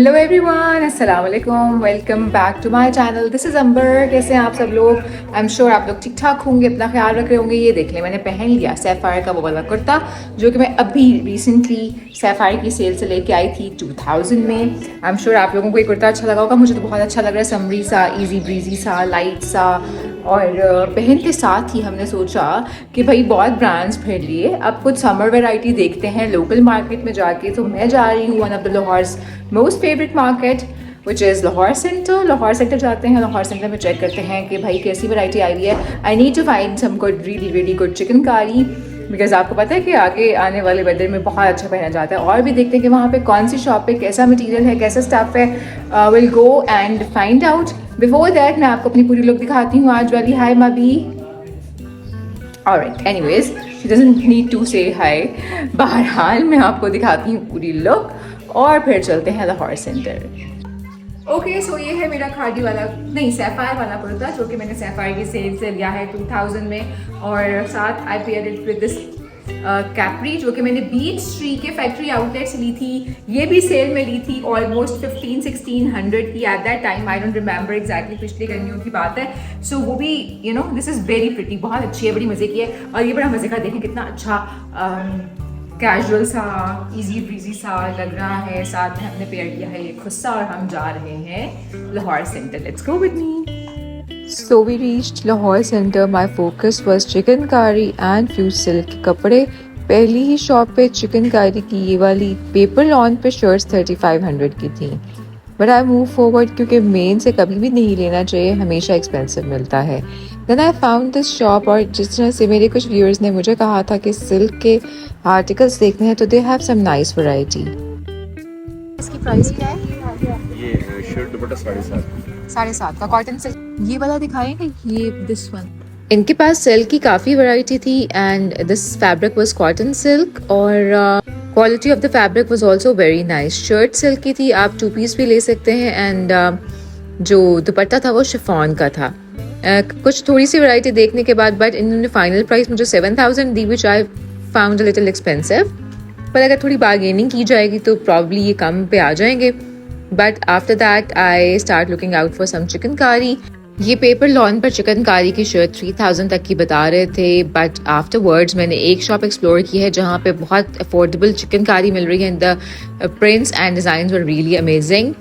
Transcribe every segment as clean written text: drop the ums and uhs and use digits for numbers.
Hello everyone, अस्सलाम वालेकुम, welcome back to my channel. This is Ambar. कैसे हैं आप सब लोग? आई एम श्योर आप लोग ठीक ठाक होंगे, अपना ख्याल रख रहे होंगे। ये देख लें, मैंने पहन लिया सैफायर का वो वाला कुर्ता जो कि मैं अभी रिसेंटली सैफायर की सेल से लेके आई थी 2000 में। आई एम श्योर आप लोगों को ये कुर्ता अच्छा लगा होगा। मुझे तो बहुत अच्छा लग रहा है, समरी सा, ईजी ब्रीजी सा, लाइट सा। और पहन के साथ ही हमने सोचा कि भाई बहुत ब्रांड्स फिर लिए, अब कुछ समर वैरायटी देखते हैं लोकल मार्केट में जाके। तो मैं जा रही हूँ one of the Lahore's most favourite market which is Lahore centre. Lahore centre जाते हैं, लाहौर सेंटर में चेक करते हैं कि भाई कैसी वैरायटी आई हुई है। I need to find some good really good chicken curry, because आपको पता है कि आगे आने वाले वेदर में बहुत अच्छा पहना जाता है। और भी देखते हैं कि वहाँ पे कौन सी शॉप पे कैसा मटेरियल है, कैसा स्टफ है। Will go and find out. Before that मैं आपको अपनी पूरी लुक दिखाती हूँ आज वाली। हाय मबी। Alright, anyways she doesn't need to say hi. बहरहाल मैं आपको दिखाती हूँ पूरी लुक और फिर चलते हैं लाहौर सेंटर। ओके, सो ये है मेरा खादी वाला, नहीं सैफायर वाला कुर्ता जो कि मैंने सैफायर की सेल से लिया है 2000 में। और साथ I pair it with this capri जो कि मैंने बीच ट्री के फैक्ट्री आउटलेट से ली थी। ये भी सेल में ली थी ऑलमोस्ट 1500-1600 की at that time. I don't remember exactly, पिछले गर्मियों की बात है। सो वो भी दिस इज़ वेरी प्रिटी, बहुत अच्छी है, बड़ी मज़े की है। और ये बड़ा मज़े का, देखें कितना अच्छा कैजुअल सा, इजी ब्रीजी सा लग रहा है। साथ में हमने पेयर किया है ये खुस्सा और हम जा रहे हैं Lahore centre. Let's go with me. So we reached Lahore Center. My focus was chicken curry and few silk कपड़े। पहली ही शॉप पे चिकन कारी की ये वाली पेपर लॉन पे शर्ट्स 3500 की थी। बट आई मूव फॉरवर्ड क्योंकि मेन से कभी भी नहीं लेना चाहिए, हमेशा एक्सपेंसिव मिलता है। Then I found this shop, और जिस तरह से मेरे कुछ व्यूअर्स ने मुझे कहा था कि सिल्क के आर्टिकल्स देखने हैं तो they have some nice variety. इसकी प्राइस क्या है? ये शर्ट दुपट्टा 7.5 7.5 का कॉटन सिल्क। ये वाला दिखाएंगे, ये दिस वन। इनके पास सिल्क की काफ़ी वैरायटी थी and this fabric was cotton silk और quality of the fabric was also very nice. Shirt silk की थी, आप 2 पीस भी ले सकते हैं। एंड जो दुपट्टा था वो शिफॉन का था। कुछ थोड़ी सी वैरायटी देखने के बाद बट इन्होंने फाइनल प्राइस मुझे 7000 दी, which I found a little expensive. पर अगर थोड़ी बार्गेनिंग की जाएगी तो प्रॉब्ली ये कम पे आ जाएंगे। But after that I start looking out for some chicken curry. ये पेपर लॉन पर चिकन कारी की शर्ट 3000 तक की बता रहे थे। बट आफ्टरवर्ड्स मैंने एक शॉप एक्सप्लोर की है जहाँ पे बहुत अफोर्डेबल चिकन कारी मिल रही है। The prints and designs were really amazing.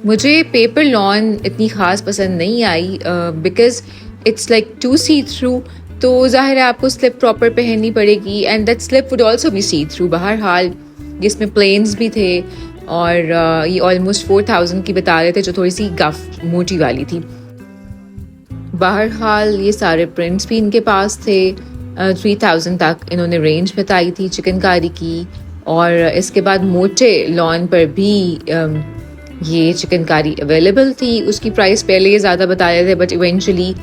मुझे पेपर लॉन इतनी ख़ास पसंद नहीं आई because it's like too see through, तो ज़ाहिर है आपको स्लिप प्रॉपर पहननी पड़ेगी and that slip would also be see through. बहरहाल जिसमें प्लेन्स भी थे और ये ऑलमोस्ट 4000 की बता रहे थे जो थोड़ी सी गफ मोटी वाली थी। बहरहाल ये सारे प्रिंट्स भी इनके पास थे। 3000 तक इन्होंने रेंज बताई थी चिकन कारी की। और इसके बाद मोटे लॉन पर भी ये चिकन कारी अवेलेबल थी। उसकी प्राइस पहले ये ज़्यादा बता रहे थे बट इवेंचुअली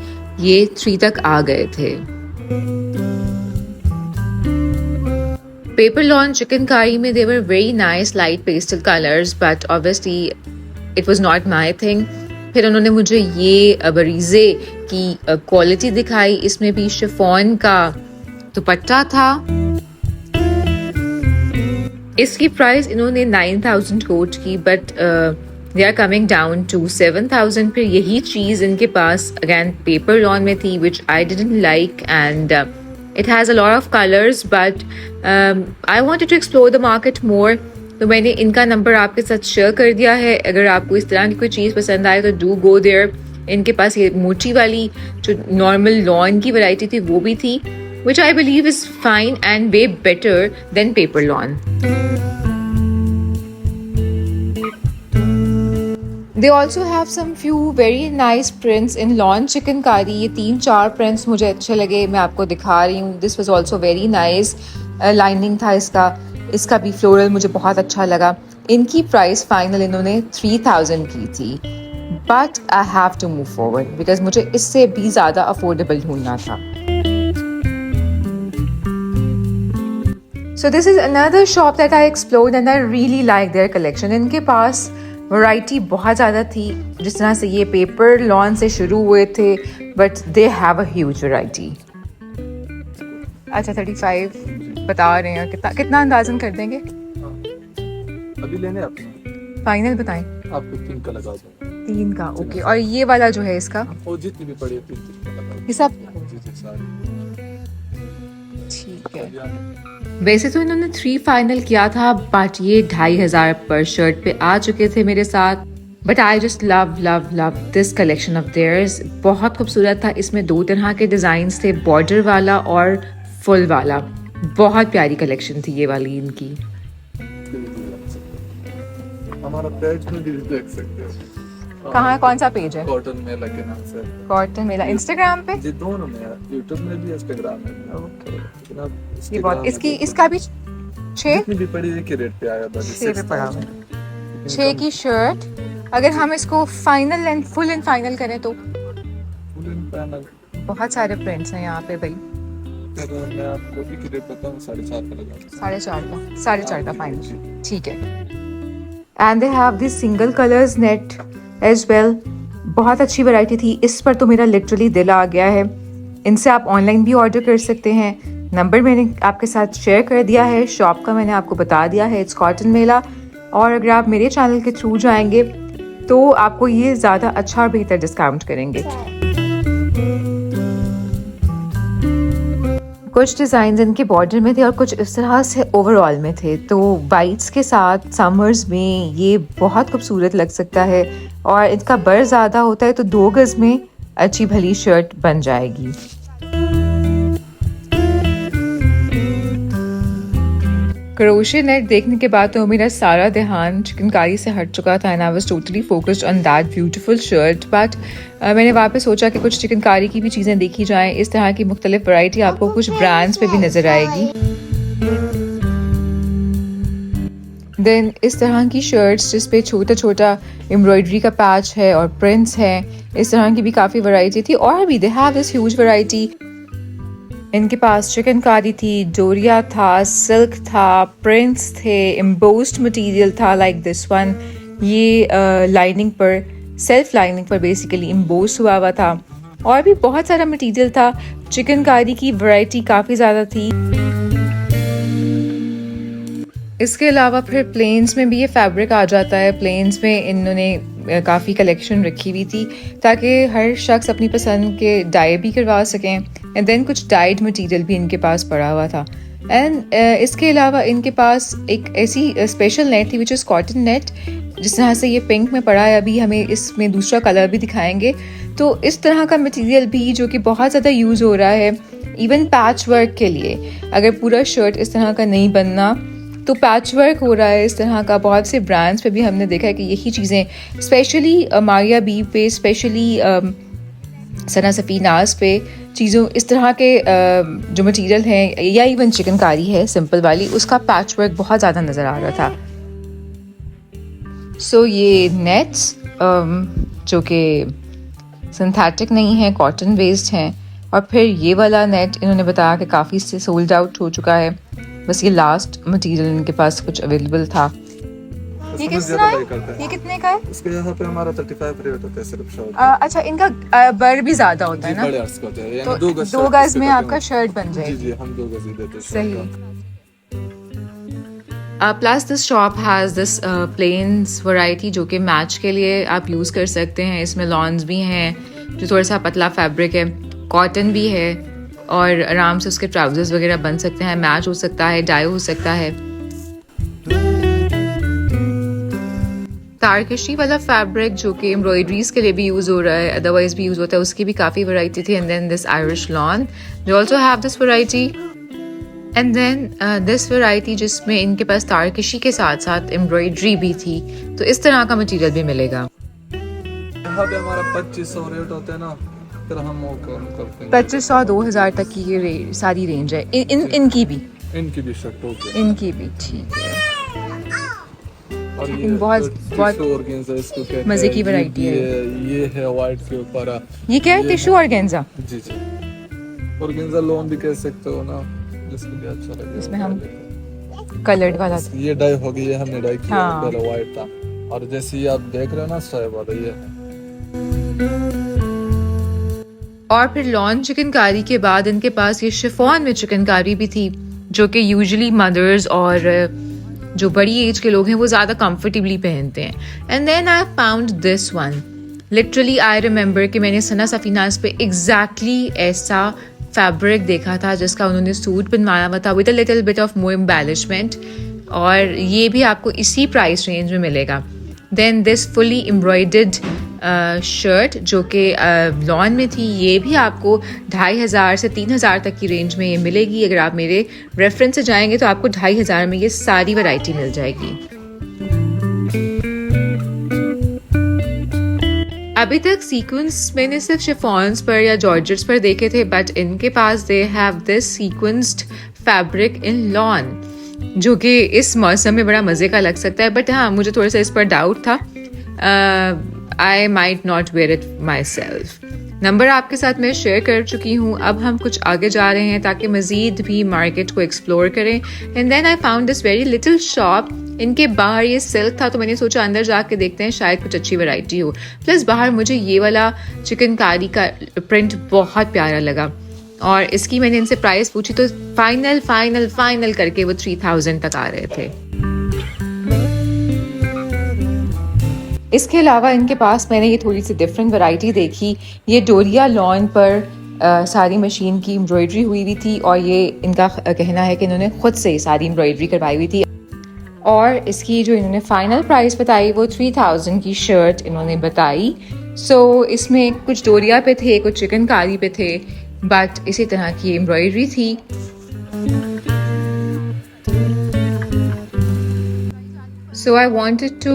ये 3 तक आ गए थे। पेपर लॉन चिकन कारी में they were very nice light pastel colors but obviously it was not my thing। फिर उन्होंने मुझे ये बरीजे की क्वालिटी दिखाई। इसमें भी शिफॉन का दुपट्टा था। इसकी प्राइस इन्होंने 9000 कोट की but they are coming down to 7000। फिर यही चीज़ इनके पास अगेन पेपर लॉन में थी which I didn't like and it has a lot of colors but I wanted to explore the market more। तो मैंने इनका नंबर आपके साथ शेयर कर दिया है। अगर आपको इस तरह की कोई चीज़ पसंद आए तो डू गो देयर। इनके पास ये मोटी वाली जो नॉर्मल लॉन की वैरायटी थी वो भी थी which I believe is fine and way better than paper lawn। They also have some few very nice prints in lawn chicken curry। ये 3-4 prints मुझे अच्छे लगे, मैं आपको दिखा रही हूँ। This was also very nice। Lining था इसका भी फ्लोरल मुझे बहुत अच्छा लगा। इनकी प्राइस फाइनल इन्होंने 3000 की थी but I have to move forward because मुझे इससे भी ज़्यादा अफोर्डेबल ढूंढना था। So this is another shop that I explored and I really like their collection। इनके पास वैरायटी बहुत ज़्यादा थी। जिस तरह से ये पेपर लॉन से शुरू हुए थे but they have a huge variety. अच्छा 35 बता रहे हैं, कितना अंदाजन कर देंगे? अभी लेने आपने फाइनल बताएं। आपको 3 का लगा दूँ। 3 का, ओके। और ये वाला जो है इसका, वो जितनी भी पड़ी है 3 का लगा दूँ। ये सब जी जी सारी। ठीक है। वैसे तो इन्होंने 3 फाइनल किया था, बट ये 2500 पर शर्ट पे आ चुके थे मेरे साथ। But I just love love love this collection of theirs. बहुत खूबसूरत था। इसमें 2 तरह के डिजाइन थे, बॉर्डर वाला और फुल वाला। बहुत प्यारी कलेक्शन थी ये वाली इनकी। हमारा पेज में भी देख सकते हो। कहाँ, कौन सा पेज है? कॉटन मेला के नाम से। कॉटन मेला इंस्टाग्राम पे? जी दोनों में है, यूट्यूब में भी इंस्टाग्राम में भी। ओके। ये बहुत इसकी इसका भी 6 जितनी भी पड़ी है कि रेट पे आया था। 6 पे पड़ा हुआ है। 6 की शर्ट। अगर हम इसको final and full and final करें तो फुल एंड फाइनल बहुत सारे प्रिंट्स हैं यहाँ पे भाई। मैं आपको एक रेट बताऊं, 4.5 का लगा। 4.5 का फाइनल, ठीक है। And they have this single colours net as well. बहुत अच्छी वैरायटी थी। इस पर तो मेरा लिटरली दिल आ गया है। इनसे आप ऑनलाइन भी ऑर्डर कर सकते हैं। नंबर मैंने आपके साथ शेयर कर दिया है, शॉप का मैंने आपको बता दिया है, इट्स कॉटन मेला। और अगर आप मेरे चैनल के थ्रू जाएंगे तो आपको ये ज़्यादा अच्छा और बेहतर डिस्काउंट करेंगे। कुछ डिज़ाइन इनके बॉर्डर में थे और कुछ इस तरह से ओवरऑल में थे। तो वाइट्स के साथ समर्स में ये बहुत खूबसूरत लग सकता है। और इनका बर ज़्यादा होता है तो 2 गज में अच्छी भली शर्ट बन जाएगी। क्रोशे नेट देखने के बाद तो मेरा सारा ध्यान चिकनकारी से हट चुका था and I was totally focused on that beautiful shirt. But मैंने वापस सोचा कि कुछ चिकनकारी की भी चीज़ें देखी जाएं। इस तरह की मुख्तलिफ वैरायटी आपको कुछ ब्रांड्स पे भी नज़र आएगी। देन इस तरह की शर्ट्स जिस पे छोटा छोटा एम्ब्रॉयडरी का पैच है और प्रिंट्स हैं, इस तरह की भी काफ़ी वैरायटी थी। और भी दे हैव दिस ह्यूज वैरायटी। इनके पास चिकनकारी थी, डोरिया था, सिल्क था, प्रिंट्स थे, एम्बोस्ड मटेरियल था लाइक दिस वन। ये लाइनिंग पर, सेल्फ लाइनिंग पर बेसिकली एम्बोस्ड हुआ था। और भी बहुत सारा मटेरियल था। चिकनकारी की वैरायटी काफ़ी ज़्यादा थी। इसके अलावा फिर प्लेन्स में भी ये फैब्रिक आ जाता है। प्लेन्स में इन्होंने काफ़ी कलेक्शन रखी हुई थी ताकि हर शख्स अपनी पसंद के डाई भी करवा सकें। एंड देन कुछ डाइड मटेरियल भी इनके पास पड़ा हुआ था। एंड इसके अलावा इनके पास एक ऐसी स्पेशल नेट थी विच इज़ कॉटन नेट, जिस तरह से ये पिंक में पड़ा है। अभी हमें इसमें दूसरा कलर भी दिखाएंगे। तो इस तरह का मटेरियल भी जो कि बहुत ज़्यादा यूज़ हो रहा है इवन पैच वर्क के लिए। अगर पूरा शर्ट इस तरह का नहीं बनना तो पैच वर्क हो रहा है इस तरह का। बहुत से ब्रांड्स पे भी हमने देखा है कि यही चीज़ें स्पेशली मारिया बी पे, स्पेशली सना सफीनाज पे चीज़ों इस तरह के जो मटेरियल हैं या इवन चिकनकारी है सिंपल वाली, उसका पैच वर्क बहुत ज़्यादा नज़र आ रहा था। सो ये नेट्स जो कि सिंथेटिक नहीं है, कॉटन बेस्ड हैं। और फिर ये वाला नेट इन्होंने बताया कि काफ़ी से सोल्ड आउट हो चुका है। बस ये लास्ट मटेरियल इनके पास कुछ अवेलेबल था। ये कितना है? ये कितने का है? इसके यहाँ पे हमारा 35 रेट होता है सिर्फ शर्ट। अच्छा, इनका बर भी ज्यादा होता है ना? बड़े अर्ज का होता है, तो यानी 2 गज में आपका शर्ट बन जाएगी। जी जी, हम 2 गज ही देते हैं। सही। Plus this shop has this plains variety जो कि मैच के लिए आप यूज़ कर सकते हैं। इसमें लॉन्स भी हैं जो थोड़ा सा पतला फैब्रिक है, कॉटन भी है और आराम से उसके ट्राउजर्स वगैरह बन सकते हैं, मैच हो सकता है, डाई हो सकता है। तारकशी वाला फैब्रिक जो कि एम्ब्रॉयडरीज के लिए भी यूज़ हो रहा है, अदरवाइज भी यूज़ होता है, उसकी भी काफ़ी वैरायटी थी। And then this Irish lawn जो also have this variety. And then this variety जिसमें इनके पास तारकशी के साथ साथ एम्ब्रॉयडरी भी थी। तो इस तरह का मटेरियल भी मिलेगा। यहाँ पे हमारा 2500 रेट होता है ना, फिर हम वो कम करते हैं। 2500 2000 तक की ये सारी रेंज है। इनकी भी शर्ट होती इनकी भी ठीक है। और ये बहुत ऑर्गेन्जा इसको कहते हैं। मजे की वैरायटी है। ये है व्हाइट के ऊपर। ये क्या है? Tissue organza. जी जी, ऑर्गेन्जा लोन भी कह सकते हो ना, जिसको भी अच्छा लगे। इसमें हम कलर्ड वाला ये डाई हो गई, ये हमने डाई किया। हाँ। पहले व्हाइट था और जैसे ये आप देख रहे हो ना स्ट्राइप वाला ये। और फिर लॉन चिकनकारी के बाद इनके पास ये शिफॉन में चिकनकारी भी थी जो कि यूजुअली मदर्स और जो बड़ी एज के लोग हैं वो ज़्यादा कंफर्टेबली पहनते हैं। And then I found this one, literally I remember कि मैंने सना सफीनाज पे एग्जैक्टली ऐसा फैब्रिक देखा था जिसका उन्होंने सूट बनवाया हुआ था with a little bit of more embellishment, और ये भी आपको इसी प्राइस रेंज में मिलेगा। Then this fully embroidered shirt जो कि लॉन में थी, ये भी आपको 2500 से 3000 तक की रेंज में ये मिलेगी। अगर आप मेरे रेफरेंस से जाएंगे तो आपको 2500 में ये सारी वैरायटी मिल जाएगी। अभी तक सीक्वेंस मैंने सिर्फ शिफॉन्स पर या जॉर्जेट्स पर देखे थे, बट इनके पास they have this sequenced fabric in lawn, जो कि इस मौसम में बड़ा मज़े का लग सकता है। बट हाँ, मुझे थोड़ा सा इस पर डाउट था। I might not wear it myself. Number आपके साथ मैं शेयर कर चुकी हूँ। अब हम कुछ आगे जा रहे हैं ताकि मज़ीद भी मार्केट को एक्सप्लोर करें। And then I found this very little shop. इनके बाहर ये सिल्क था तो मैंने सोचा अंदर जाके देखते हैं, शायद कुछ अच्छी वैरायटी हो। प्लस बाहर मुझे ये वाला चिकनकारी का प्रिंट बहुत प्यारा लगा, और इसकी मैंने इनसे प्राइस पूछी तो फाइनल करके वो 3000 तक आ रहे थे। इसके अलावा इनके पास मैंने ये थोड़ी सी डिफरेंट वैरायटी देखी। ये डोरिया लॉन पर सारी मशीन की एम्ब्रॉयडरी हुई हुई थी, और ये इनका कहना है कि इन्होंने खुद से सारी एम्ब्रॉयडरी करवाई हुई थी। और इसकी जो इन्होंने फाइनल प्राइस बताई वो 3000 की शर्ट इन्होंने बताई। सो इसमें कुछ डोरिया पे थे, कुछ चिकनकारी पे थे, बट इसी तरह की एम्ब्रॉयडरी थी। So I wanted to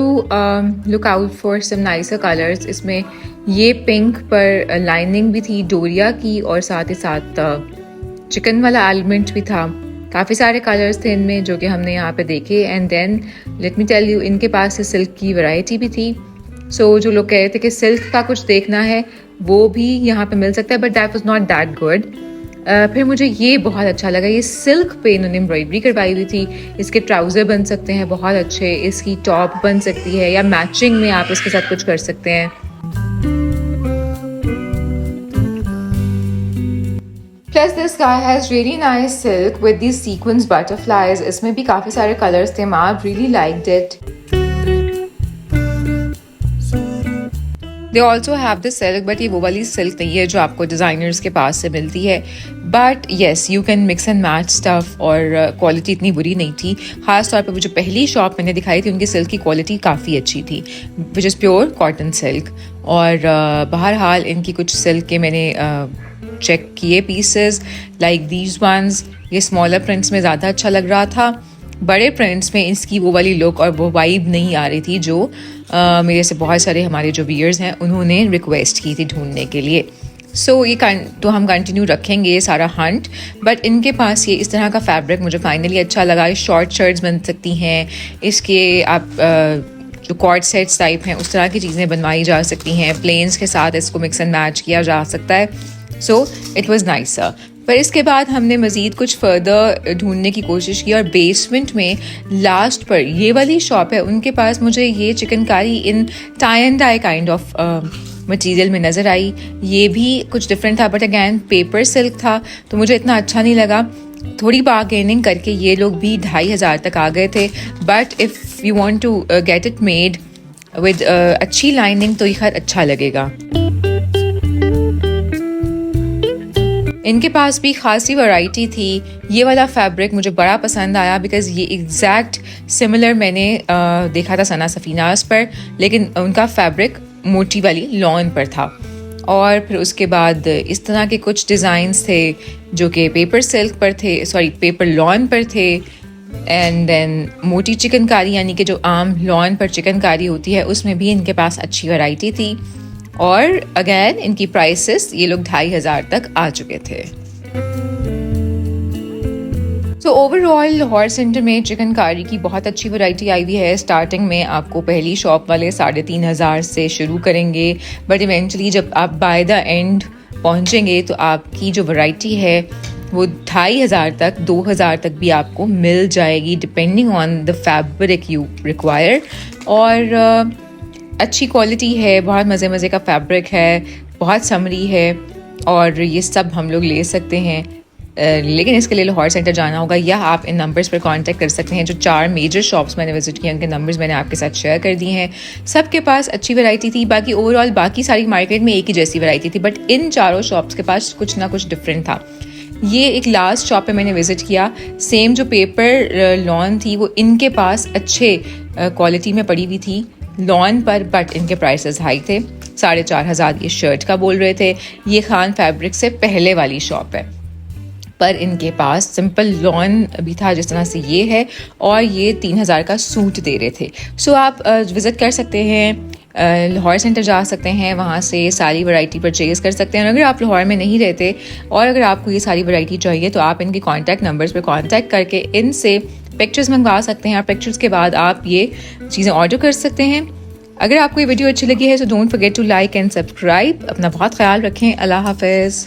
look out for some nicer colors. इसमें ये पिंक पर लाइनिंग भी थी डोरिया की, और साथ ही साथ चिकन वाला एलिमेंट भी था। काफ़ी सारे कलर्स थे इनमें जो कि हमने यहाँ पे देखे। And then let me tell you, इनके पास सिल्क की वैरायटी भी थी। सो जो लोग कह रहे थे कि सिल्क का कुछ देखना है वो भी यहाँ पे मिल सकता है, but that was not that good. फिर मुझे ये बहुत अच्छा लगा, ये सिल्क पे इन्होंने एम्ब्रॉयडरी करवाई हुई थी। इसके ट्राउज़र बन सकते हैं बहुत अच्छे, इसकी टॉप बन सकती है, या मैचिंग में आप इसके साथ कुछ कर सकते हैं। Plus this guy has really nice silk with these sequins butterflies. इसमें भी काफ़ी सारे कलर्स थे, I really liked it. They also have the silk, but ये वो वाली सिल्क नहीं है जो आपको डिज़ाइनर्स के पास से मिलती है। But yes, you can mix and match stuff, और क्वालिटी इतनी बुरी नहीं थी। ख़ास तौर पे वो जो पहली शॉप मैंने दिखाई थी उनकी सिल्क की क्वालिटी काफ़ी अच्छी थी, which is pure cotton silk. और बहरहाल इनकी कुछ सिल्क के मैंने चेक किए पीसेस, लाइक दीज वंस। ये स्मॉलर प्रिंट्स में ज़्यादा अच्छा लग रहा था, बड़े प्रिंट्स में इसकी वो वाली लुक और वो वाइब नहीं आ रही थी जो मेरे से बहुत सारे हमारे जो व्यूअर्स हैं उन्होंने रिक्वेस्ट की थी ढूंढने के लिए। सो ये तो हम कंटिन्यू रखेंगे ये सारा हंट। बट इनके पास ये इस तरह का फैब्रिक मुझे फाइनली अच्छा लगा। शॉर्ट शर्ट्स बन सकती हैं, इसके आप जो कॉर्ड सेट्स टाइप हैं उस तरह की चीज़ें बनवाई जा सकती हैं, प्लेन्स के साथ इसको मिक्स एंड मैच किया जा सकता है। So it was nicer. पर इसके बाद हमने मज़ीद कुछ फर्दर ढूंढने की कोशिश की, और बेसमेंट में लास्ट पर ये वाली शॉप है, उनके पास मुझे ये chikankari in tie and dye kind of material में नज़र आई। ये भी कुछ डिफरेंट था, बट अगैन पेपर सिल्क था तो मुझे इतना अच्छा नहीं लगा। थोड़ी बार्गेनिंग करके ये लोग भी 2500 तक आ गए थे। But if you want to get it made with अच्छी लाइनिंग तो ये खैर अच्छा लगेगा। इनके पास भी खासी वैरायटी थी। ये वाला फैब्रिक मुझे बड़ा पसंद आया बिकॉज़ ये एग्जैक्ट सिमिलर मैंने देखा था सना सफीनाज पर, लेकिन उनका फैब्रिक मोटी वाली लॉन पर था। और फिर उसके बाद इस तरह के कुछ डिज़ाइंस थे जो कि पेपर सिल्क पर थे, पेपर लॉन पर थे। एंड देन मोटी चिकनकारी यानी कि जो आम लॉन पर चिकनकारी होती है उसमें भी इनके पास अच्छी वैरायटी थी। और अगेन इनकी प्राइसेस ये लोग 2500 तक आ चुके थे। सो ओवरऑल लाहौर सेंटर में चिकनकारी की बहुत अच्छी वैरायटी आई हुई है। स्टार्टिंग में आपको पहली शॉप वाले 3500 से शुरू करेंगे, बट इवेंचुअली जब आप बाय द एंड पहुंचेंगे तो आपकी जो वैरायटी है वो 2500 तक 2000 तक भी आपको मिल जाएगी, depending on the fabric you require. और अच्छी क्वालिटी है, बहुत मज़े का फैब्रिक है, बहुत समरी है, और ये सब हम लोग ले सकते हैं। लेकिन इसके लिए लाहौर सेंटर जाना होगा, या आप इन नंबर्स पर कांटेक्ट कर सकते हैं। जो 4 मेजर शॉप्स मैंने विजिट किए उनके नंबर्स मैंने आपके साथ शेयर कर दिए हैं। सबके पास अच्छी वैरायटी थी, बाकी ओवरऑल बाकी सारी मार्केट में एक ही जैसी वैरायटी थी, बट इन चारों शॉप्स के पास कुछ ना कुछ डिफरेंट था। ये एक लास्ट शॉप पे मैंने विज़िट किया, सेम जो पेपर लॉन थी वो इनके पास अच्छे क्वालिटी में पड़ी हुई थी लॉन पर, बट इनके प्राइसेस हाई थे। 4,500 ये शर्ट का बोल रहे थे। ये खान फैब्रिक से पहले वाली शॉप है, पर इनके पास सिंपल लॉन भी था जिस तरह से ये है, और ये 3,000 का सूट दे रहे थे। सो आप विज़िट कर सकते हैं, लाहौर सेंटर जा सकते हैं, वहाँ से सारी वैरायटी परचेज़ कर सकते हैं। और अगर आप लाहौर में नहीं रहते और अगर आपको ये सारी वैरायटी चाहिए तो आप इनके कॉन्टैक्ट नंबर्स पर कॉन्टैक्ट करके इनसे पिक्चर्स मंगवा सकते हैं, और पिक्चर्स के बाद आप ये चीज़ें ऑर्डर कर सकते हैं। अगर आपको ये वीडियो अच्छी लगी है तो don't forget to like and subscribe. अपना बहुत ख्याल रखें। अल्लाह हाफ़िज़।